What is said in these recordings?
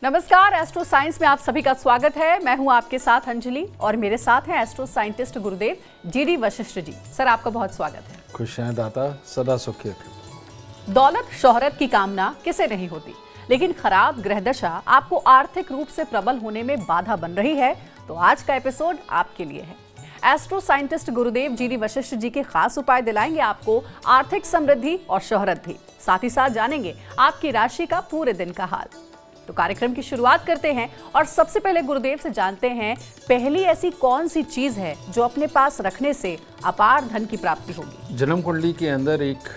नमस्कार, astro science में आप सभी का स्वागत है। मैं हूं आपके साथ अंजलि और मेरे साथ हैं एस्ट्रो साइंटिस्ट गुरुदेव जीडी वशिष्ठ जी। सर, आपका बहुत स्वागत है। खुश हैं दाता, सदा सुखी रखें। दौलत शोहरत की कामना किसे नहीं होती, लेकिन खराब ग्रह दशा आपको आर्थिक रूप से प्रबल होने में बाधा बन रही है, तो आज का एपिसोड आपके लिए है। एस्ट्रो साइंटिस्ट गुरुदेव जीडी वशिष्ठ जी के खास उपाय दिलाएंगे आपको आर्थिक समृद्धि और शोहरत भी। साथ ही साथ जानेंगे आपकी राशि का पूरे दिन का हाल। तो कार्यक्रम की शुरुआत करते हैं और सबसे पहले गुरुदेव से जानते हैं, पहली ऐसी कौन सी चीज है जो अपने पास रखने से अपार धन की प्राप्ति होगी। जन्म कुंडली के अंदर एक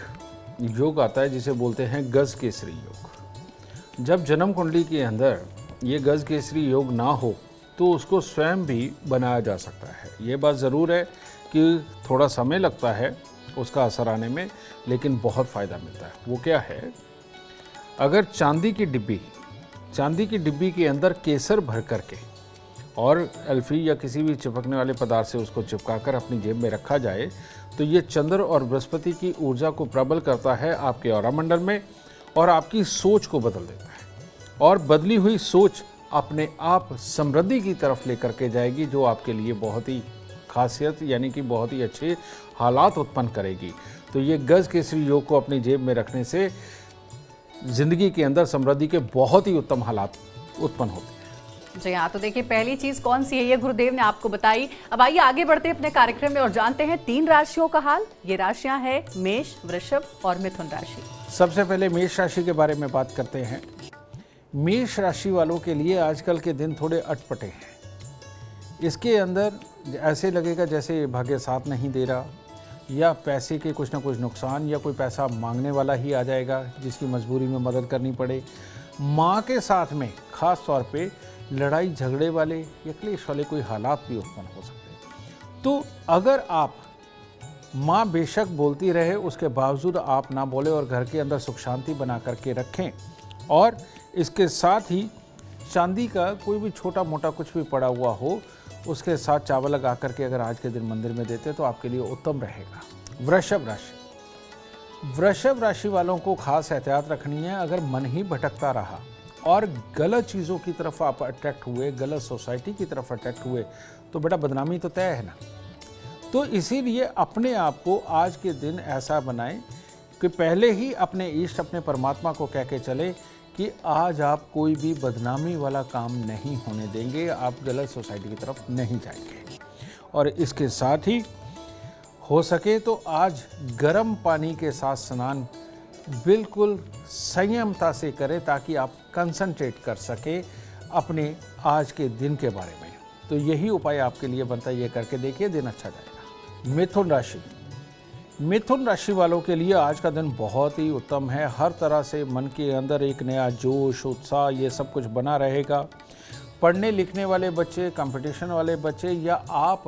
योग आता है जिसे बोलते हैं गज केसरी योग। जब जन्म कुंडली के अंदर ये गज केसरी योग ना हो तो उसको स्वयं भी बनाया जा सकता है। ये बात ज़रूर है कि थोड़ा समय लगता है उसका असर आने में, लेकिन बहुत फ़ायदा मिलता है। वो क्या है, अगर चांदी की डिब्बी के अंदर केसर भर करके और अल्फी या किसी भी चिपकने वाले पदार्थ से उसको चिपकाकर अपनी जेब में रखा जाए तो ये चंद्र और बृहस्पति की ऊर्जा को प्रबल करता है आपके औरा मंडल में और आपकी सोच को बदल देता है। और बदली हुई सोच अपने आप समृद्धि की तरफ लेकर के जाएगी, जो आपके लिए बहुत ही खासियत यानी कि बहुत ही अच्छे हालात उत्पन्न करेगी। तो ये गज केसरी योग को अपनी जेब में रखने से जिंदगी के अंदर समृद्धि के बहुत ही उत्तम हालात उत्पन्न होते हैं। जी हाँ, तो देखिए पहली चीज कौन सी है ये गुरुदेव ने आपको बताई। अब आइए आगे बढ़ते हैं अपने कार्यक्रम में और जानते हैं 3 राशियों का हाल। ये राशियां हैं मेष, वृषभ और मिथुन राशि। सबसे पहले मेष राशि के बारे में बात करते हैं। मेष राशि वालों के लिए आजकल के दिन थोड़े अटपटे हैं। इसके अंदर ऐसे लगेगा जैसे भाग्य साथ नहीं दे रहा, या पैसे के कुछ ना कुछ नुकसान, या कोई पैसा मांगने वाला ही आ जाएगा जिसकी मजबूरी में मदद करनी पड़े। माँ के साथ में ख़ास तौर पे लड़ाई झगड़े वाले या क्लेश वाले कोई हालात भी उत्पन्न हो सकते हैं। तो अगर आप माँ बेशक बोलती रहे उसके बावजूद आप ना बोले और घर के अंदर सुख शांति बना करके रखें, और इसके साथ ही चांदी का कोई भी छोटा मोटा कुछ भी पड़ा हुआ हो उसके साथ चावल लगा करके अगर आज के दिन मंदिर में देते तो आपके लिए उत्तम रहेगा। वृषभ राशि वालों को खास एहतियात रखनी है। अगर मन ही भटकता रहा और गलत चीज़ों की तरफ आप अट्रैक्ट हुए, गलत सोसाइटी की तरफ अट्रैक्ट हुए, तो बेटा बदनामी तो तय है ना। तो इसीलिए अपने आप को आज के दिन ऐसा बनाएं कि पहले ही अपने इष्ट, अपने परमात्मा को कह के चले कि आज आप कोई भी बदनामी वाला काम नहीं होने देंगे, आप गलत सोसाइटी की तरफ नहीं जाएंगे। और इसके साथ ही हो सके तो आज गर्म पानी के साथ स्नान बिल्कुल संयमता से करें ताकि आप कंसंट्रेट कर सके अपने आज के दिन के बारे में। तो यही उपाय आपके लिए बनता है, ये करके देखिए, दिन अच्छा जाएगा। मिथुन राशि वालों के लिए आज का दिन बहुत ही उत्तम है। हर तरह से मन के अंदर एक नया जोश, उत्साह, ये सब कुछ बना रहेगा। पढ़ने लिखने वाले बच्चे, कंपटीशन वाले बच्चे, या आप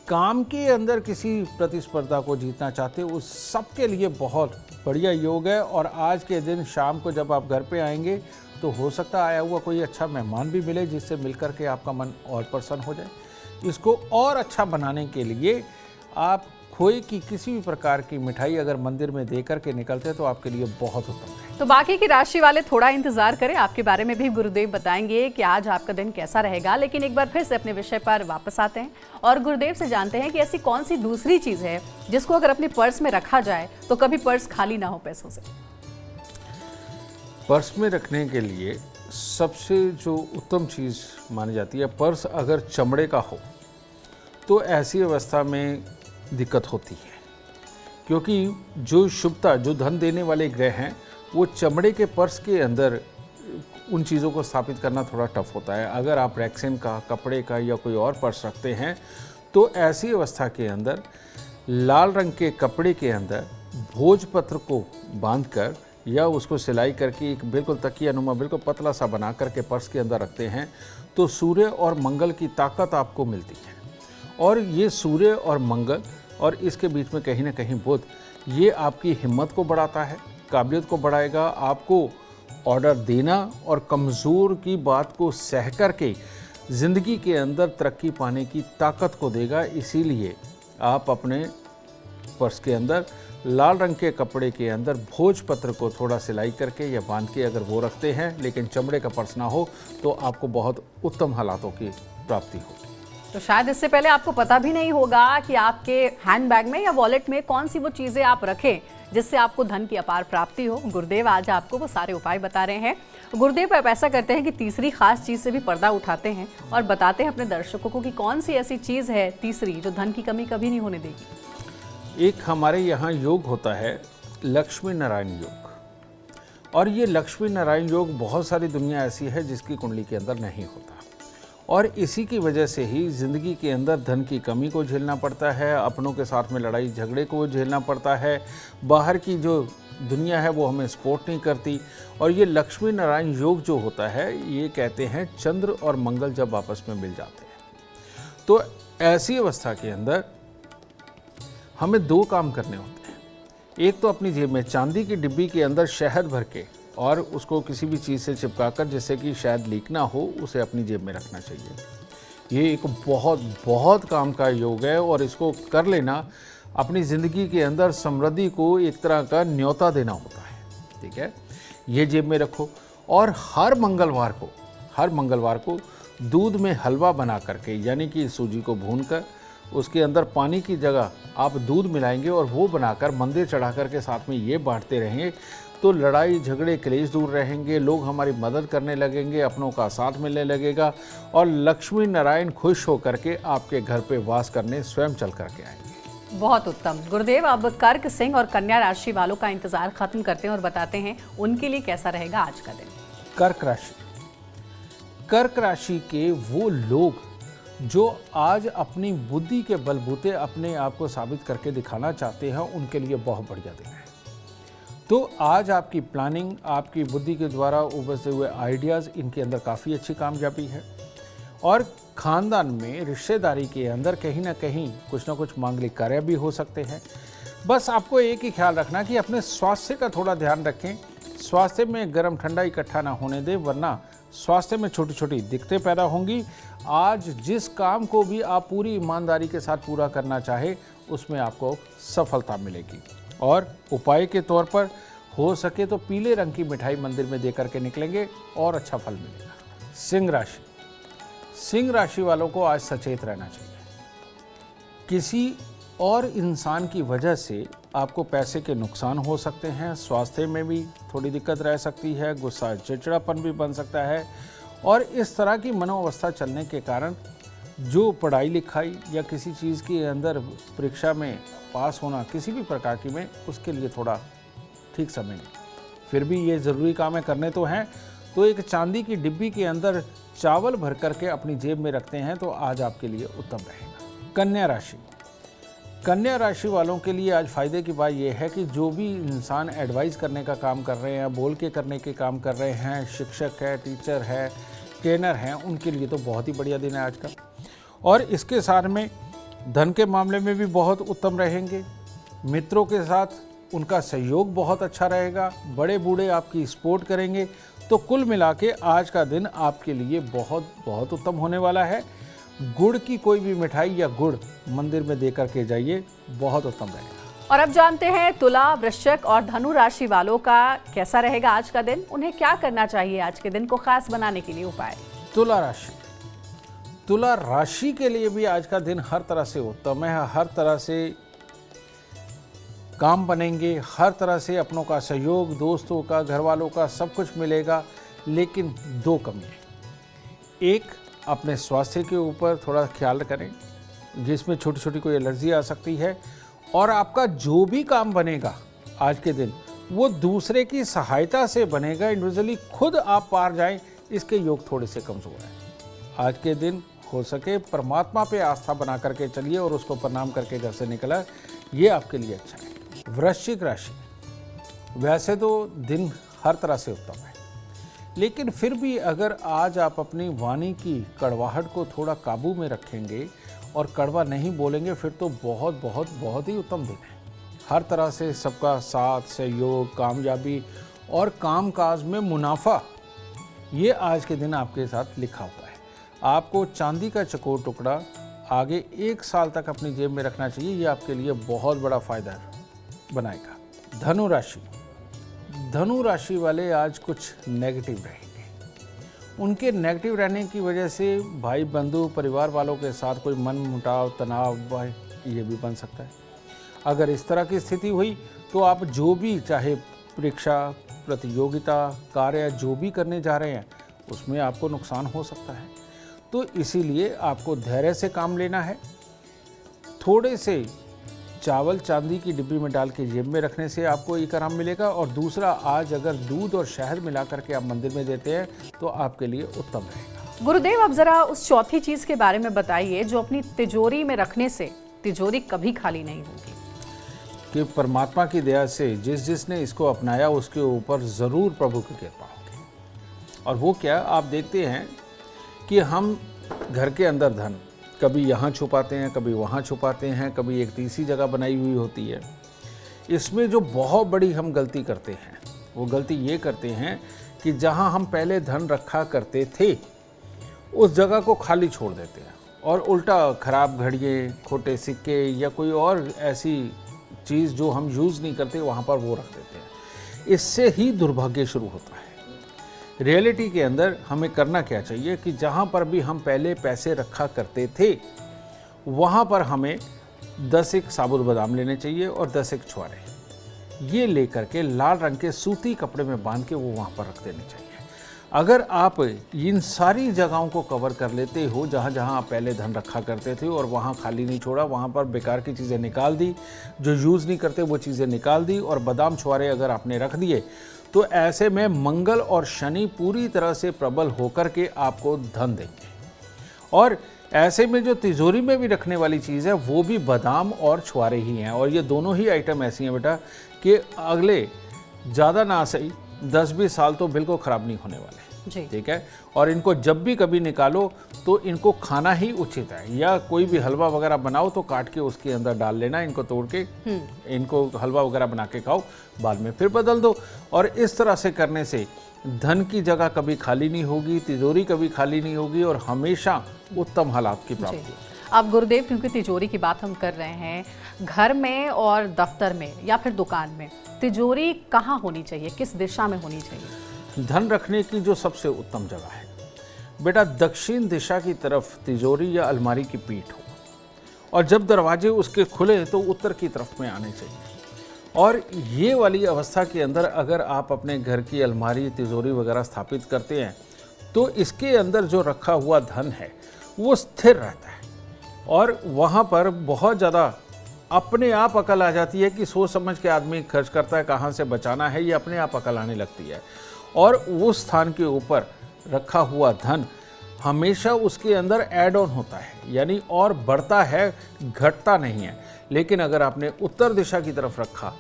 काम के अंदर किसी प्रतिस्पर्धा को जीतना चाहते हो, उस सब के लिए बहुत बढ़िया योग है। और आज के दिन शाम को जब आप घर पे आएंगे तो हो सकता है आया हुआ कोई अच्छा मेहमान भी मिले जिससे मिलकर के आपका मन और प्रसन्न हो जाए। इसको और अच्छा बनाने के लिए आप खोए की किसी भी प्रकार की मिठाई अगर मंदिर में दे करके निकलते हैं तो आपके लिए बहुत उत्तम है। तो बाकी की राशि वाले थोड़ा इंतजार करें, आपके बारे में भी गुरुदेव बताएंगे कि आज आपका दिन कैसा रहेगा। लेकिन एक बार फिर से अपने विषय पर वापस आते हैं और गुरुदेव से जानते हैं कि ऐसी कौन सी दूसरी चीज है जिसको अगर अपने पर्स में रखा जाए तो कभी पर्स खाली ना हो पैसों से। पर्स में रखने के लिए सबसे जो उत्तम चीज़ मानी जाती है, पर्स अगर चमड़े का हो तो ऐसी अवस्था में दिक्कत होती है, क्योंकि जो शुभता, जो धन देने वाले ग्रह हैं, वो चमड़े के पर्स के अंदर उन चीज़ों को स्थापित करना थोड़ा टफ होता है। अगर आप रैक्सिन का, कपड़े का या कोई और पर्स रखते हैं तो ऐसी अवस्था के अंदर लाल रंग के कपड़े के अंदर भोजपत्र को बांधकर या उसको सिलाई करके एक बिल्कुल तकिया नुमा बिल्कुल पतला सा बना करके पर्स के अंदर रखते हैं तो सूर्य और मंगल की ताकत आपको मिलती है। और ये सूर्य और मंगल और इसके बीच में कहीं ना कहीं बुध, ये आपकी हिम्मत को बढ़ाता है, काबिलियत को बढ़ाएगा, आपको ऑर्डर देना और कमज़ोर की बात को सह करके ज़िंदगी के अंदर तरक्की पाने की ताकत को देगा। इसीलिए आप अपने पर्स के अंदर लाल रंग के कपड़े के अंदर भोजपत्र को थोड़ा सिलाई करके या बांध के अगर वो रखते हैं, लेकिन चमड़े का पर्स ना हो, तो आपको बहुत उत्तम हालातों की प्राप्ति होगी। तो शायद इससे पहले आपको पता भी नहीं होगा कि आपके हैंडबैग में या वॉलेट में कौन सी वो चीजें आप रखें जिससे आपको धन की अपार प्राप्ति हो। गुरुदेव आज आपको वो सारे उपाय बता रहे हैं। गुरुदेव आप ऐसा करते हैं कि तीसरी खास चीज से भी पर्दा उठाते हैं और बताते हैं अपने दर्शकों को कि कौन सी ऐसी चीज है तीसरी जो धन की कमी कभी नहीं होने देगी। एक हमारे यहाँ योग होता है लक्ष्मी नारायण योग, और ये लक्ष्मी नारायण योग बहुत सारी दुनिया ऐसी है जिसकी कुंडली के अंदर नहीं होता, और इसी की वजह से ही ज़िंदगी के अंदर धन की कमी को झेलना पड़ता है, अपनों के साथ में लड़ाई झगड़े को झेलना पड़ता है, बाहर की जो दुनिया है वो हमें सपोर्ट नहीं करती। और ये लक्ष्मी नारायण योग जो होता है, ये कहते हैं चंद्र और मंगल जब आपस में मिल जाते हैं, तो ऐसी अवस्था के अंदर हमें दो काम करने होते हैं। एक तो अपनी जेब में चांदी की डिब्बी के अंदर शहद भर के और उसको किसी भी चीज़ से चिपकाकर, जिससे कि शायद लीक ना हो, उसे अपनी जेब में रखना चाहिए। ये एक बहुत बहुत काम का योग है, और इसको कर लेना अपनी ज़िंदगी के अंदर समृद्धि को एक तरह का न्योता देना होता है। ठीक है, ये जेब में रखो, और हर मंगलवार को दूध में हलवा बना करके, यानी कि सूजी को भूनकर उसके अंदर पानी की जगह आप दूध मिलाएंगे और वो बनाकर मंदिर चढ़ा कर के साथ में ये बांटते रहेंगे, तो लड़ाई झगड़े क्लेश दूर रहेंगे, लोग हमारी मदद करने लगेंगे, अपनों का साथ मिलने लगेगा, और लक्ष्मी नारायण खुश होकर के आपके घर पे वास करने स्वयं चल करके आएंगे। बहुत उत्तम। गुरुदेव अब कर्क, सिंह और कन्या राशि वालों का इंतजार खत्म करते हैं और बताते हैं उनके लिए कैसा रहेगा आज का दिन। कर्क राशि के वो लोग जो आज अपनी बुद्धि के बलबूते अपने आप को साबित करके दिखाना चाहते हैं, उनके लिए बहुत बढ़िया दिन है। तो आज आपकी प्लानिंग, आपकी बुद्धि के द्वारा उभरते हुए आइडियाज़, इनके अंदर काफ़ी अच्छी कामयाबी है, और ख़ानदान में रिश्तेदारी के अंदर कहीं ना कुछ मांगलिक कार्य भी हो सकते हैं। बस आपको एक ही ख्याल रखना कि अपने स्वास्थ्य का थोड़ा ध्यान रखें। स्वास्थ्य में गर्म ठंडा इकट्ठा ना होने दें, वरना स्वास्थ्य में छोटी छोटी दिक्कतें पैदा होंगी। आज जिस काम को भी आप पूरी ईमानदारी के साथ पूरा करना चाहे, उसमें आपको सफलता मिलेगी। और उपाय के तौर पर हो सके तो पीले रंग की मिठाई मंदिर में दे करके निकलेंगे और अच्छा फल मिलेगा। सिंह राशि वालों को आज सचेत रहना चाहिए। किसी और इंसान की वजह से आपको पैसे के नुकसान हो सकते हैं, स्वास्थ्य में भी थोड़ी दिक्कत रह सकती है, गुस्सा चिड़चिड़ापन भी बन सकता है, और इस तरह की मनोअवस्था चलने के कारण जो पढ़ाई लिखाई या किसी चीज़ के अंदर परीक्षा में पास होना किसी भी प्रकार की में, उसके लिए थोड़ा ठीक समय नहीं। फिर भी ये ज़रूरी काम है, करने तो हैं, तो एक चांदी की डिब्बी के अंदर चावल भर करके अपनी जेब में रखते हैं तो आज आपके लिए उत्तम रहेगा। कन्या राशि वालों के लिए आज फायदे की बात यह है कि जो भी इंसान एडवाइस करने का काम कर रहे हैं, बोल के करने के काम कर रहे हैं, शिक्षक है, टीचर है, ट्रेनर हैं, उनके लिए तो बहुत ही बढ़िया दिन है आज का। और इसके साथ में धन के मामले में भी बहुत उत्तम रहेंगे। मित्रों के साथ उनका सहयोग बहुत अच्छा रहेगा, बड़े बूढ़े आपकी सपोर्ट करेंगे। तो कुल मिला के आज का दिन आपके लिए बहुत बहुत उत्तम होने वाला है। गुड़ की कोई भी मिठाई या गुड़ मंदिर में दे करके जाइए, बहुत उत्तम रहेगा। और अब जानते हैं तुला, वृश्चिक और धनु राशि वालों का कैसा रहेगा आज का दिन। उन्हें क्या करना चाहिए आज के दिन को खास बनाने के लिए उपाय। तुला राशि के लिए भी आज का दिन हर तरह से उत्तम है। हर तरह से काम बनेंगे, हर तरह से अपनों का सहयोग, दोस्तों का, घर वालों का सब कुछ मिलेगा। लेकिन दो कमी है। एक, अपने स्वास्थ्य के ऊपर थोड़ा ख्याल करें, जिसमें छोटी छोटी कोई एलर्जी आ सकती है। और आपका जो भी काम बनेगा आज के दिन, वो दूसरे की सहायता से बनेगा, इंडिविजुअली खुद आप पार जाएं, इसके योग थोड़े से कमज़ोर हैं। आज के दिन हो सके परमात्मा पे आस्था बना करके चलिए और उसको प्रणाम करके घर से निकला, ये आपके लिए अच्छा है। वृश्चिक राशि, वैसे तो दिन हर तरह से उत्तम है, लेकिन फिर भी अगर आज आप अपनी वाणी की कड़वाहट को थोड़ा काबू में रखेंगे और कड़वा नहीं बोलेंगे, फिर तो बहुत बहुत बहुत ही उत्तम दिन है। हर तरह से सबका साथ, सहयोग, कामयाबी और कामकाज में मुनाफा, ये आज के दिन आपके साथ लिखा हुआ है। आपको चांदी का चकोर टुकड़ा आगे 1 साल तक अपनी जेब में रखना चाहिए। ये आपके लिए बहुत बड़ा फायदा बनाएगा। धनु राशि वाले आज कुछ नेगेटिव रहेंगे। उनके नेगेटिव रहने की वजह से भाई बंधु परिवार वालों के साथ कोई मन मुटाव तनाव ये भी बन सकता है। अगर इस तरह की स्थिति हुई तो आप जो भी चाहे परीक्षा प्रतियोगिता कार्य जो भी करने जा रहे हैं उसमें आपको नुकसान हो सकता है। तो इसीलिए आपको धैर्य से काम लेना है। थोड़े से चावल चांदी की डिब्बी में डाल के जेब में रखने से आपको एक आराम मिलेगा। और दूसरा, आज अगर दूध और शहद मिला करके आप मंदिर में देते हैं तो आपके लिए उत्तम रहेगा। गुरुदेव, अब जरा उस चौथी चीज के बारे में बताइए जो अपनी तिजोरी में रखने से तिजोरी कभी खाली नहीं होगी। कि परमात्मा की दया से जिसने इसको अपनाया उसके ऊपर ज़रूर प्रभु की कृपा होगी। और वो क्या, आप देखते हैं कि हम घर के अंदर धन कभी यहाँ छुपाते हैं, कभी वहाँ छुपाते हैं, कभी एक तीसरी जगह बनाई हुई होती है। इसमें जो बहुत बड़ी हम गलती करते हैं वो गलती ये करते हैं कि जहाँ हम पहले धन रखा करते थे उस जगह को खाली छोड़ देते हैं और उल्टा खराब घड़ियाँ, खोटे सिक्के या कोई और ऐसी चीज़ जो हम यूज़ नहीं करते वहाँ पर वो रख देते हैं। इससे ही दुर्भाग्य शुरू होता है। रियलिटी के अंदर हमें करना क्या चाहिए कि जहाँ पर भी हम पहले पैसे रखा करते थे वहाँ पर हमें 10 एक साबुत बादाम लेने चाहिए और 10 एक छुआरे ये लेकर के लाल रंग के सूती कपड़े में बांध के वो वहाँ पर रख देने चाहिए। अगर आप इन सारी जगहों को कवर कर लेते हो जहाँ जहाँ आप पहले धन रखा करते थे और वहाँ खाली नहीं छोड़ा, वहाँ पर बेकार की चीज़ें निकाल दी, जो यूज़ नहीं करते वो चीज़ें निकाल दी और बादाम छुआरे अगर आपने रख दिए तो ऐसे में मंगल और शनि पूरी तरह से प्रबल होकर के आपको धन देंगे। और ऐसे में जो तिजोरी में भी रखने वाली चीज़ है वो भी बादाम और छुआरे ही हैं। और ये दोनों ही आइटम ऐसी हैं बेटा कि अगले ज़्यादा ना सही 10-20 साल तो बिल्कुल ख़राब नहीं होने वाले। ठीक है। और इनको जब भी कभी निकालो तो इनको खाना ही उचित है। या कोई भी हलवा वगैरह बनाओ तो काट के उसके अंदर डाल लेना, इनको तोड़ के इनको हलवा वगैरह बना के खाओ, बाद में फिर बदल दो। और इस तरह से करने से धन की जगह कभी खाली नहीं होगी, तिजोरी कभी खाली नहीं होगी और हमेशा उत्तम हालात की प्राप्ति होगी। अब गुरुदेव, क्योंकि तिजोरी की बात हम कर रहे हैं, घर में और दफ्तर में या फिर दुकान में तिजोरी कहाँ होनी चाहिए, किस दिशा में होनी चाहिए? धन रखने की जो सबसे उत्तम जगह है बेटा, दक्षिण दिशा की तरफ तिजोरी या अलमारी की पीठ हो और जब दरवाजे उसके खुले तो उत्तर की तरफ में आने चाहिए। और ये वाली अवस्था के अंदर अगर आप अपने घर की अलमारी तिजोरी वगैरह स्थापित करते हैं तो इसके अंदर जो रखा हुआ धन है वो स्थिर रहता है और वहाँ पर बहुत ज़्यादा अपने आप अकल आ जाती है कि सोच समझ के आदमी खर्च करता है, कहाँ से बचाना है, ये अपने आप अकल आने लगती है। और उस स्थान के ऊपर रखा हुआ धन हमेशा उसके अंदर ऐड ऑन होता है, यानी और बढ़ता है, घटता नहीं है। लेकिन अगर आपने उत्तर दिशा की तरफ रखा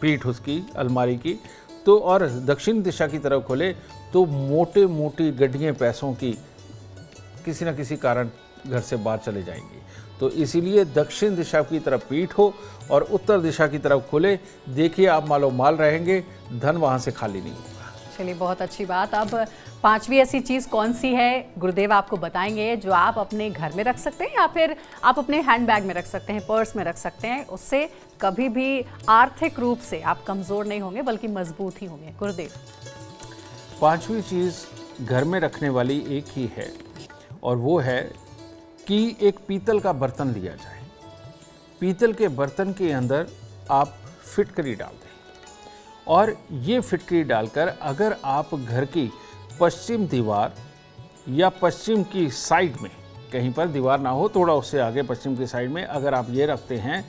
पीठ उसकी अलमारी की तो और दक्षिण दिशा की तरफ खोले तो मोटे मोटी गड्डियाँ पैसों की किसी न किसी कारण घर से बाहर चले जाएंगी। तो इसीलिए दक्षिण दिशा की तरफ पीठ हो और उत्तर दिशा की तरफ खुले, देखिए आप मालो माल रहेंगे, धन वहाँ से खाली नहीं होगा। चलिए, बहुत अच्छी बात। अब 5वीं ऐसी चीज़ कौन सी है गुरुदेव आपको बताएंगे जो आप अपने घर में रख सकते हैं या फिर आप अपने हैंडबैग में रख सकते हैं, पर्स में रख सकते हैं, उससे कभी भी आर्थिक रूप से आप कमज़ोर नहीं होंगे बल्कि मजबूत ही होंगे। गुरुदेव, 5वीं चीज़ घर में रखने वाली एक ही है और वो है कि एक पीतल का बर्तन लिया जाए। पीतल के बर्तन के अंदर आप फिटकरी डाल दें और ये फिटकरी डालकर अगर आप घर की पश्चिम दीवार या पश्चिम की साइड में, कहीं पर दीवार ना हो थोड़ा उससे आगे पश्चिम की साइड में अगर आप ये रखते हैं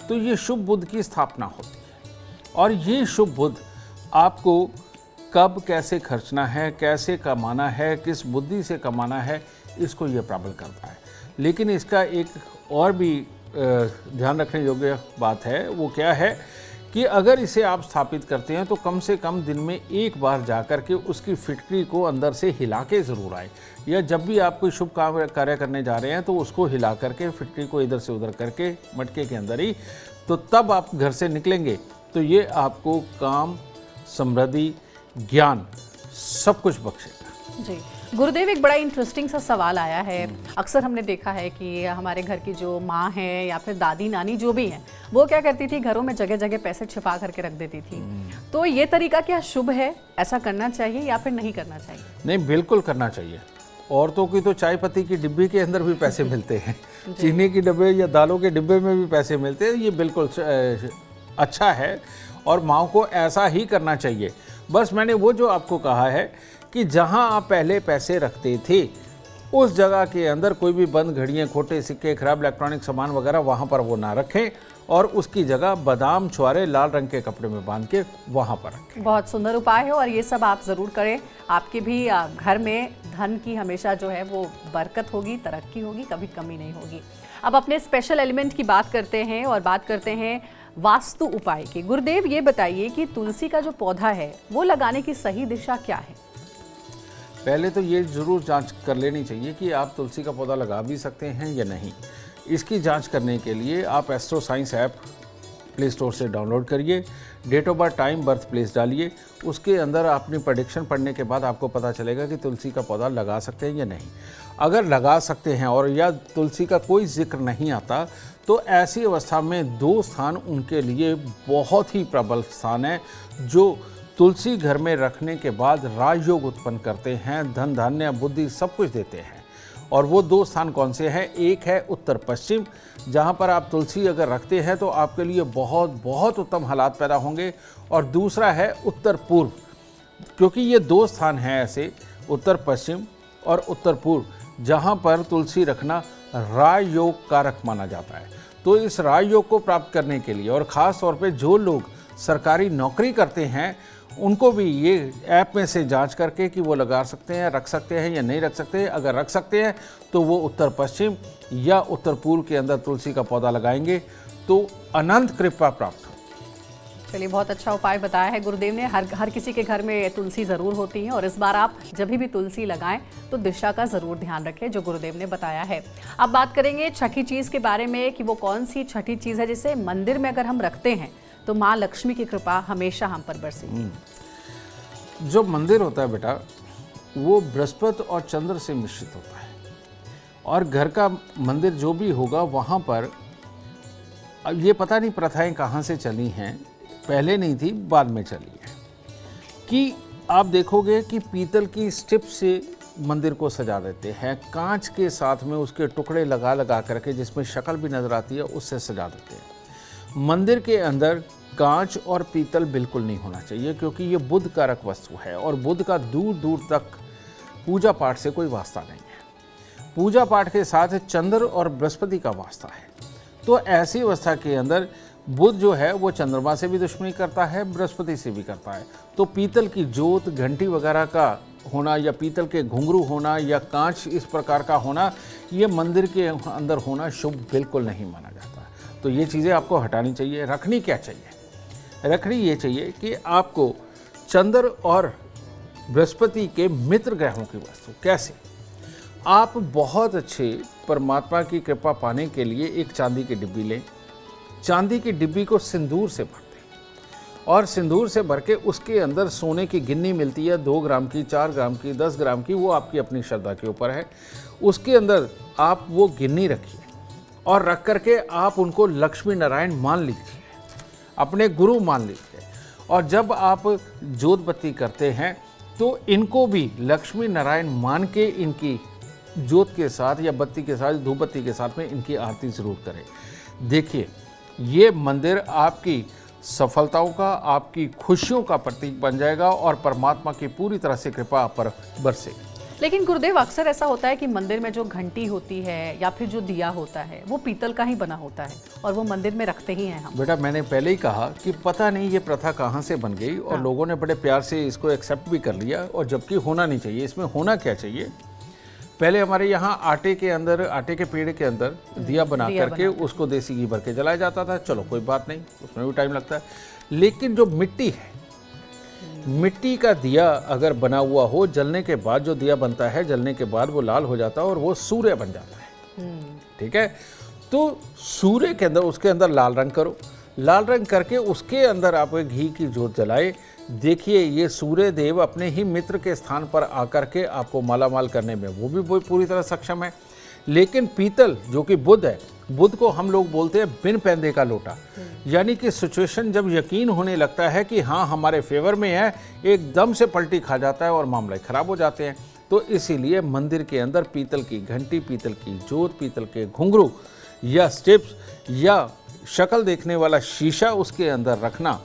तो ये शुभ बुद्ध की स्थापना होती है। और ये शुभ बुद्ध आपको कब कैसे खर्चना है, कैसे कमाना है, किस बुद्धि से कमाना है, इसको ये प्रबल करता है। लेकिन इसका एक और भी ध्यान रखने योग्य बात है, वो क्या है कि अगर इसे आप स्थापित करते हैं तो कम से कम दिन में एक बार जाकर के उसकी फिटकरी को अंदर से हिला के ज़रूर आए। या जब भी आप कोई शुभ कार्य करने जा रहे हैं तो उसको हिला करके फिटकरी को इधर से उधर करके मटके के अंदर ही, तो तब आप घर से निकलेंगे तो ये आपको काम, समृद्धि, ज्ञान सब कुछ बख्शेगा। जी। गुरुदेव, एक बड़ा इंटरेस्टिंग सा सवाल आया है। अक्सर हमने देखा है कि हमारे घर की जो माँ है या फिर दादी नानी जो भी हैं, वो क्या करती थी, घरों में जगह जगह पैसे छिपा करके रख देती थी। तो ये तरीका क्या शुभ है? ऐसा करना चाहिए या फिर नहीं करना चाहिए? नहीं, बिल्कुल करना चाहिए। औरतों की तो चाय पत्ती की डिब्बी के अंदर भी पैसे मिलते हैं, चीनी की डिब्बे या दालों के डिब्बे में भी पैसे मिलते हैं। ये बिल्कुल अच्छा है और माँ को ऐसा ही करना चाहिए। बस मैंने वो जो आपको कहा है कि जहाँ आप पहले पैसे रखते थे उस जगह के अंदर कोई भी बंद घड़ियाँ, खोटे सिक्के, खराब इलेक्ट्रॉनिक सामान वगैरह वहाँ पर वो ना रखें और उसकी जगह बादाम छुआरे लाल रंग के कपड़े में बांध के वहाँ पर रखें। बहुत सुंदर उपाय है और ये सब आप ज़रूर करें। आपके भी घर में धन की हमेशा जो है वो बरकत होगी, तरक्की होगी, कभी कमी नहीं होगी। अब अपने स्पेशल एलिमेंट की बात करते हैं और बात करते हैं वास्तु उपाय की। गुरुदेव, ये बताइए कि तुलसी का जो पौधा है वो लगाने की सही दिशा क्या है? पहले तो ये ज़रूर जांच कर लेनी चाहिए कि आप तुलसी का पौधा लगा भी सकते हैं या नहीं। इसकी जांच करने के लिए आप astro science app play store से डाउनलोड करिए, date of birth, time, birth place डालिए। उसके अंदर अपनी प्रेडिक्शन पढ़ने के बाद आपको पता चलेगा कि तुलसी का पौधा लगा सकते हैं या नहीं। अगर लगा सकते हैं और या तुलसी का कोई जिक्र नहीं आता, तो ऐसी अवस्था में दो स्थान उनके लिए बहुत ही प्रबल स्थान है, जो तुलसी घर में रखने के बाद राजयोग उत्पन्न करते हैं, धन धान्य बुद्धि सब कुछ देते हैं। और वो दो स्थान कौन से हैं? एक है उत्तर पश्चिम, जहाँ पर आप तुलसी अगर रखते हैं तो आपके लिए बहुत बहुत उत्तम हालात पैदा होंगे। और दूसरा है उत्तर पूर्व, क्योंकि ये दो स्थान हैं ऐसे, उत्तर पश्चिम और उत्तर पूर्व, जहाँ पर तुलसी रखना राजयोग कारक माना जाता है। तो इस राजयोग को प्राप्त करने के लिए और ख़ास तौर पे जो लोग सरकारी नौकरी करते हैं, उनको भी ये ऐप में से जांच करके कि वो लगा सकते हैं, रख सकते हैं या नहीं रख सकते हैं। अगर रख सकते हैं तो वो उत्तर पश्चिम या उत्तर पूर्व के अंदर तुलसी का पौधा लगाएंगे तो अनंत कृपा प्राप्त हो। चलिए, बहुत अच्छा उपाय बताया है गुरुदेव ने। हर किसी के घर में तुलसी ज़रूर होती है और इस बार आप जब भी तुलसी लगाएं तो दिशा का ज़रूर ध्यान रखें, जो गुरुदेव ने बताया है। अब बात करेंगे छठी चीज़ के बारे में कि वो कौन सी छठी चीज़ है जिसे मंदिर में अगर हम रखते हैं तो माँ लक्ष्मी की कृपा हमेशा हम पर बरसेगी। जो मंदिर होता है बेटा, वो बृहस्पति और चंद्र से मिश्रित होता है और घर का मंदिर जो भी होगा वहाँ पर, अब ये पता नहीं प्रथाएं कहाँ से चली हैं, पहले नहीं थी, बाद में चली है, कि आप देखोगे कि पीतल की स्ट्रिप से मंदिर को सजा देते हैं, कांच के साथ में उसके टुकड़े लगा लगा करके जिसमें शक्ल भी नज़र आती है उससे सजा देते हैं। मंदिर के अंदर कांच और पीतल बिल्कुल नहीं होना चाहिए, क्योंकि ये बुध कारक वस्तु है और बुध का दूर दूर तक पूजा पाठ से कोई वास्ता नहीं है। पूजा पाठ के साथ चंद्र और बृहस्पति का वास्ता है। तो ऐसी अवस्था के अंदर बुध जो है वो चंद्रमा से भी दुश्मनी करता है, बृहस्पति से भी करता है। तो पीतल की जोत, घंटी वगैरह का होना या पीतल के घुंघरू होना या कांच इस प्रकार का होना, ये मंदिर के अंदर होना शुभ बिल्कुल नहीं माना जाता। तो ये चीज़ें आपको हटानी चाहिए। रखनी क्या चाहिए? रखनी ये चाहिए कि आपको चंद्र और बृहस्पति के मित्र ग्रहों की वस्तु। कैसे? आप बहुत अच्छे परमात्मा की कृपा पाने के लिए एक चांदी की डिब्बी लें, चांदी की डिब्बी को सिंदूर से भर दें और सिंदूर से भर के उसके अंदर सोने की गिन्नी मिलती है, 2 ग्राम की, 4 ग्राम की, 10 ग्राम की, वो आपकी अपनी श्रद्धा के ऊपर है। उसके अंदर आप वो गिन्नी रखिए और रख करके आप उनको लक्ष्मी नारायण मान लीजिए, अपने गुरु मान लीजिए। और जब आप जोत बत्ती करते हैं तो इनको भी लक्ष्मी नारायण मान के इनकी जोत के साथ या बत्ती के साथ, धूप बत्ती के साथ में इनकी आरती ज़रूर करें। देखिए, ये मंदिर आपकी सफलताओं का, आपकी खुशियों का प्रतीक बन जाएगा और परमात्मा की पूरी तरह से कृपा आप पर बरसेगी। लेकिन गुरुदेव, अक्सर ऐसा होता है कि मंदिर में जो घंटी होती है या फिर जो दिया होता है वो पीतल का ही बना होता है और वो मंदिर में रखते ही हैं हम। बेटा, मैंने पहले ही कहा कि पता नहीं ये प्रथा कहाँ से बन गई और लोगों ने बड़े प्यार से इसको एक्सेप्ट भी कर लिया, और जबकि होना नहीं चाहिए। इसमें होना क्या चाहिए? पहले हमारे यहाँ आटे के अंदर, आटे के पेड़ के अंदर दिया बना करके उसको देसी घी भर के जलाया जाता था। चलो कोई बात नहीं, उसमें भी टाइम लगता है। लेकिन जो मिट्टी है, मिट्टी का दिया अगर बना हुआ हो, जलने के बाद जो दिया बनता है, जलने के बाद वो लाल हो जाता है और वो सूर्य बन जाता है। ठीक है? तो सूर्य के अंदर, उसके अंदर लाल रंग करो, लाल रंग करके उसके अंदर आप घी की जोत जलाए। देखिए ये सूर्य देव अपने ही मित्र के स्थान पर आकर के आपको मालामाल करने में वो भी पूरी तरह सक्षम है। लेकिन पीतल जो कि बुध है, बुध को हम लोग बोलते हैं बिन पैंदे का लोटा, यानी कि सिचुएशन जब यकीन होने लगता है कि हाँ हमारे फेवर में है, एकदम से पलटी खा जाता है और मामले खराब हो जाते हैं। तो इसीलिए मंदिर के अंदर पीतल की घंटी, पीतल की जोत, पीतल के घुंघरू या स्टेप्स या शक्ल देखने वाला शीशा उसके अंदर रखना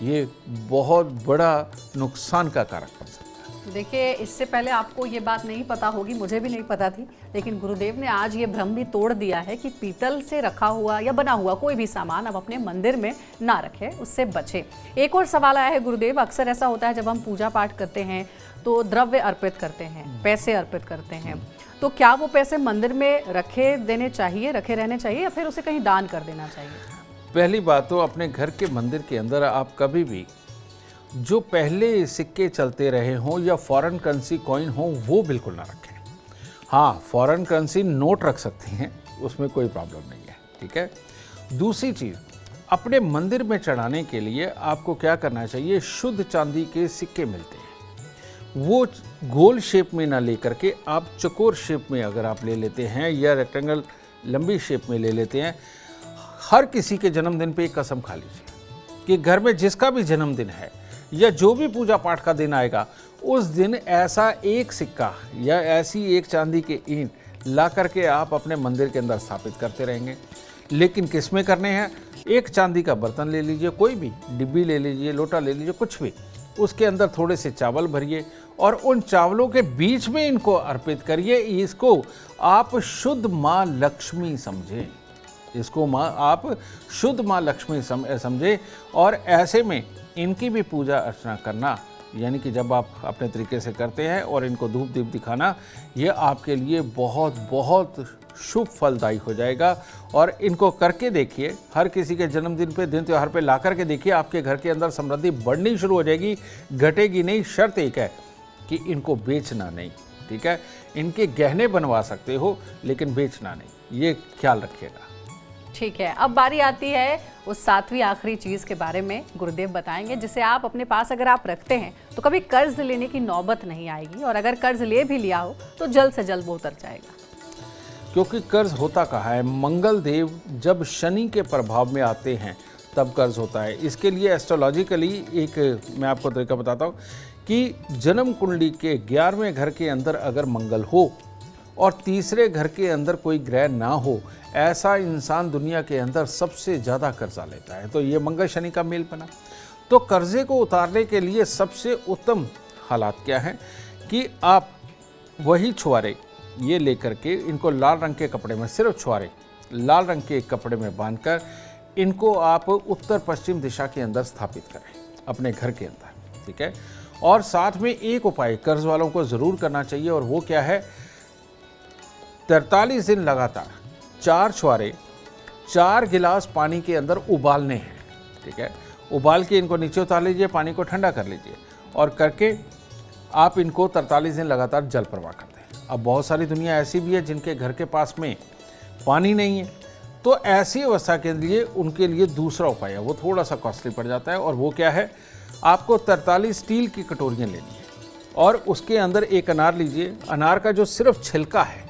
ये बहुत बड़ा नुकसान का कारक बन सकता है। देखिए, इससे पहले आपको ये बात नहीं पता होगी, मुझे भी नहीं पता थी, लेकिन गुरुदेव ने आज ये भ्रम भी तोड़ दिया है कि पीतल से रखा हुआ या बना हुआ कोई भी सामान अब अपने मंदिर में ना रखें, उससे बचें। एक और सवाल आया है गुरुदेव, अक्सर ऐसा होता है जब हम पूजा पाठ करते हैं तो द्रव्य अर्पित करते हैं, पैसे अर्पित करते हैं, तो क्या वो पैसे मंदिर में रखे रहने चाहिए या फिर उसे कहीं दान कर देना चाहिए? पहली बात तो अपने घर के मंदिर के अंदर आप कभी भी जो पहले सिक्के चलते रहे हों या फॉरेन करेंसी कॉइन हो वो बिल्कुल ना रखें। हाँ, फॉरेन करेंसी नोट रख सकते हैं, उसमें कोई प्रॉब्लम नहीं है, ठीक है। दूसरी चीज़, अपने मंदिर में चढ़ाने के लिए आपको क्या करना चाहिए, शुद्ध चांदी के सिक्के मिलते हैं, वो गोल शेप में ना लेकर के आप चकोर शेप में अगर आप ले लेते हैं या रेक्टेंगल लंबी शेप में ले लेते हैं। हर किसी के जन्मदिन पे एक कसम खा लीजिए कि घर में जिसका भी जन्मदिन है या जो भी पूजा पाठ का दिन आएगा उस दिन ऐसा एक सिक्का या ऐसी एक चांदी की ईंट ला करके आप अपने मंदिर के अंदर स्थापित करते रहेंगे। लेकिन किस में करने हैं, एक चांदी का बर्तन ले लीजिए, कोई भी डिब्बी ले लीजिए, लोटा ले लीजिए, कुछ भी, उसके अंदर थोड़े से चावल भरिए और उन चावलों के बीच में इनको अर्पित करिए। इसको आप शुद्ध माँ लक्ष्मी समझें, इसको आप शुद्ध माँ लक्ष्मी समझे। और ऐसे में इनकी भी पूजा अर्चना करना, यानी कि जब आप अपने तरीके से करते हैं और इनको धूप दीप दिखाना, ये आपके लिए बहुत बहुत शुभ फलदायी हो जाएगा। और इनको करके देखिए, हर किसी के जन्मदिन पे, दिन त्योहार पे ला करके देखिए, आपके घर के अंदर समृद्धि बढ़नी शुरू हो जाएगी, घटेगी नहीं। शर्त एक है कि इनको बेचना नहीं, ठीक है। इनके गहने बनवा सकते हो लेकिन बेचना नहीं, ये ख्याल रखिएगा। ठीक है, अब बारी आती है उस सातवीं आखिरी चीज़ के बारे में गुरुदेव बताएंगे, जिसे आप अपने पास अगर आप रखते हैं तो कभी कर्ज लेने की नौबत नहीं आएगी, और अगर कर्ज ले भी लिया हो तो जल्द से जल्द वो उतर जाएगा। क्योंकि कर्ज होता कहाँ है, मंगल देव जब शनि के प्रभाव में आते हैं तब कर्ज होता है। इसके लिए एस्ट्रोलॉजिकली एक मैं आपको तरीका बताता हूँ कि जन्म कुंडली के 11वें घर के अंदर अगर मंगल हो और तीसरे घर के अंदर कोई ग्रह ना हो, ऐसा इंसान दुनिया के अंदर सबसे ज़्यादा कर्जा लेता है। तो ये मंगल शनि का मेल बना। तो कर्जे को उतारने के लिए सबसे उत्तम हालात क्या हैं कि आप वही छुआरे ये लेकर के इनको लाल रंग के कपड़े में, सिर्फ छुआरे लाल रंग के कपड़े में बांधकर इनको आप उत्तर पश्चिम दिशा के अंदर स्थापित करें अपने घर के अंदर, ठीक है। और साथ में एक उपाय कर्ज वालों को ज़रूर करना चाहिए, और वो क्या है, 43 दिन लगातार 4 छुआरे 4 गिलास पानी के अंदर उबालने हैं, ठीक है। उबाल के इनको नीचे उतार लीजिए, पानी को ठंडा कर लीजिए और करके आप इनको 43 दिन लगातार जल प्रवाह कर दें। अब बहुत सारी दुनिया ऐसी भी है जिनके घर के पास में पानी नहीं है, तो ऐसी अवस्था के लिए उनके लिए दूसरा उपाय है, वो थोड़ा सा कॉस्टली पड़ जाता है। और वो क्या है, आपको 43 स्टील की कटोरियाँ लेनी है और उसके अंदर एक अनार लीजिए। अनार का जो सिर्फ छिलका है,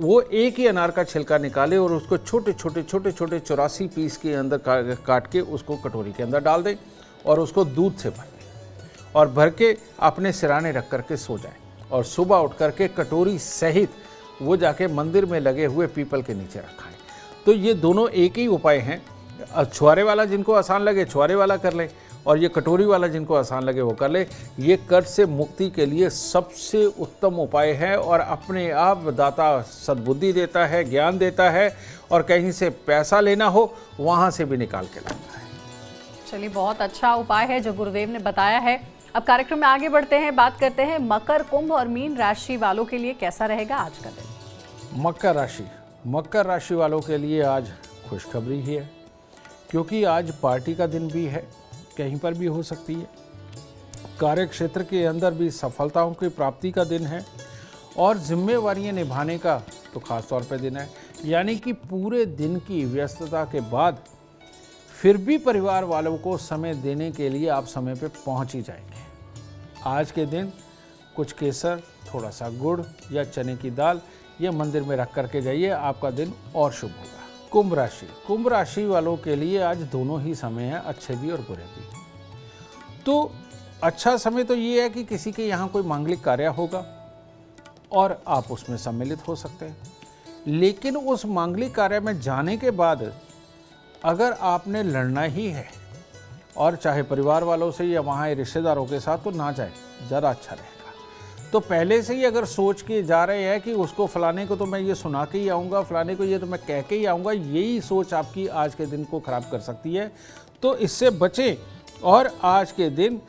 वो एक ही अनार का छिलका निकाले और उसको छोटे छोटे 84 पीस के अंदर काट के उसको कटोरी के अंदर डाल दें और उसको दूध से भर दें और भर के अपने सिराने रख करके सो जाएं। और सुबह उठ करके कटोरी सहित वो जाके मंदिर में लगे हुए पीपल के नीचे रखाएं। तो ये दोनों एक ही उपाय हैं। छुआरे वाला जिनको आसान लगे छुआरे वाला कर लें, और ये कटोरी वाला जिनको आसान लगे वो कर ले। ये कर्ज से मुक्ति के लिए सबसे उत्तम उपाय है और अपने आप दाता सद्बुद्धि देता है, ज्ञान देता है, और कहीं से पैसा लेना हो वहाँ से भी निकाल के लाता है। चलिए, बहुत अच्छा उपाय है जो गुरुदेव ने बताया है। अब कार्यक्रम में आगे बढ़ते हैं, बात करते हैं मकर, कुंभ और मीन राशि वालों के लिए कैसा रहेगा आज का दिन। मकर राशि वालों के लिए आज खुशखबरी ही है, क्योंकि आज पार्टी का दिन भी है, कहीं पर भी हो सकती है। कार्य क्षेत्र के अंदर भी सफलताओं की प्राप्ति का दिन है और जिम्मेवारियां निभाने का तो खास तौर पर दिन है। यानी कि पूरे दिन की व्यस्तता के बाद फिर भी परिवार वालों को समय देने के लिए आप समय पे पहुंच ही जाएंगे। आज के दिन कुछ केसर, थोड़ा सा गुड़ या चने की दाल ये मंदिर में रख करके जाइए, आपका दिन और शुभ होगा। कुंभ राशि वालों के लिए आज दोनों ही समय है, अच्छे भी और बुरे भी। तो अच्छा समय तो ये है कि किसी के यहाँ कोई मांगलिक कार्य होगा और आप उसमें सम्मिलित हो सकते हैं। लेकिन उस मांगलिक कार्य में जाने के बाद अगर आपने लड़ना ही है और चाहे परिवार वालों से या वहाँ रिश्तेदारों के साथ, तो ना जाए, ज़रा अच्छा रहेगा। तो पहले से ही अगर सोच के जा रहे हैं कि उसको फलाने को तो मैं ये सुना के ही आऊँगा, फलाने को ये तो मैं कह के ही आऊँगा, यही सोच आपकी आज के दिन को ख़राब कर सकती है। तो इससे बचें और आज के दिन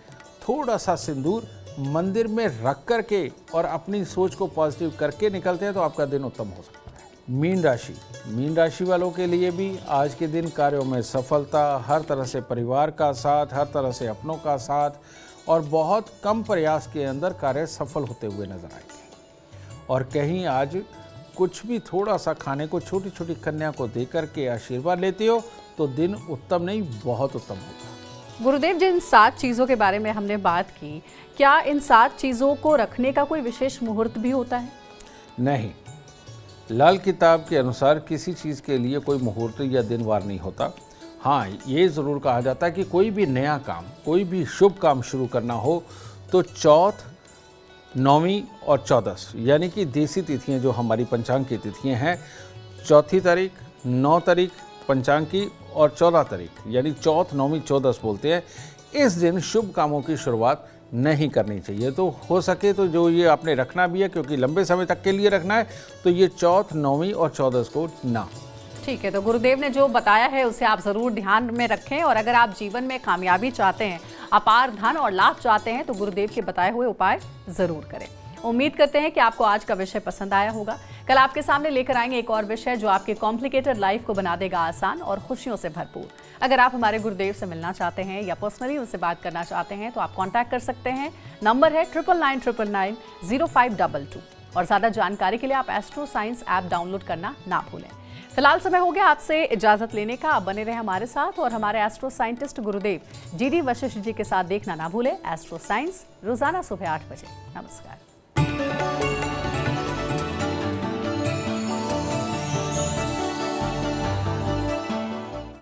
थोड़ा सा सिंदूर मंदिर में रख करके और अपनी सोच को पॉजिटिव करके निकलते हैं तो आपका दिन उत्तम हो सकता है। मीन राशि वालों के लिए भी आज के दिन कार्यों में सफलता, हर तरह से परिवार का साथ, हर तरह से अपनों का साथ और बहुत कम प्रयास के अंदर कार्य सफल होते हुए नजर आएंगे। और कहीं आज कुछ भी थोड़ा सा खाने को छोटी छोटी कन्या को दे करके आशीर्वाद लेते हो तो दिन उत्तम नहीं, बहुत उत्तम होगा। गुरुदेव, जिन 7 चीज़ों के बारे में हमने बात की, क्या इन 7 चीज़ों को रखने का कोई विशेष मुहूर्त भी होता है? नहीं, लाल किताब के अनुसार किसी चीज़ के लिए कोई मुहूर्त या दिन वार नहीं होता। हाँ, ये ज़रूर कहा जाता है कि कोई भी नया काम, कोई भी शुभ काम शुरू करना हो तो चौथ, 9वीं और 14 यानी कि देसी तिथियाँ जो हमारी पंचांग की तिथियाँ हैं, 4 तारीख, 9 तारीख पंचांग की और 14 तारीख यानी चौथ, 9वीं, 14 बोलते हैं, इस दिन शुभ कामों की शुरुआत नहीं करनी चाहिए। तो हो सके तो जो ये आपने रखना भी है, क्योंकि लंबे समय तक के लिए रखना है, तो ये चौथ, 9वीं और 14 को ना। ठीक है, तो गुरुदेव ने जो बताया है उसे आप ज़रूर ध्यान में रखें और अगर आप जीवन में कामयाबी चाहते हैं, अपार धन और लाभ चाहते हैं तो गुरुदेव के बताए हुए उपाय ज़रूर करें। उम्मीद करते हैं कि आपको आज का विषय पसंद आया होगा। कल आपके सामने लेकर आएंगे एक और विषय जो आपके कॉम्प्लिकेटेड लाइफ को बना देगा आसान और खुशियों से भरपूर। अगर आप हमारे गुरुदेव से मिलना चाहते हैं या पर्सनली उनसे बात करना चाहते हैं तो आप कांटेक्ट कर सकते हैं। नंबर है 9999990522 और ज़्यादा जानकारी के लिए आप एस्ट्रो साइंस ऐप डाउनलोड करना ना भूलें। फिलहाल समय हो गया आपसे इजाजत लेने का। आप बने रहे हमारे साथ और हमारे एस्ट्रो साइंटिस्ट गुरुदेव GD वशिष्ठ जी के साथ देखना ना भूलें एस्ट्रो साइंस रोजाना सुबह 8 बजे। नमस्कार।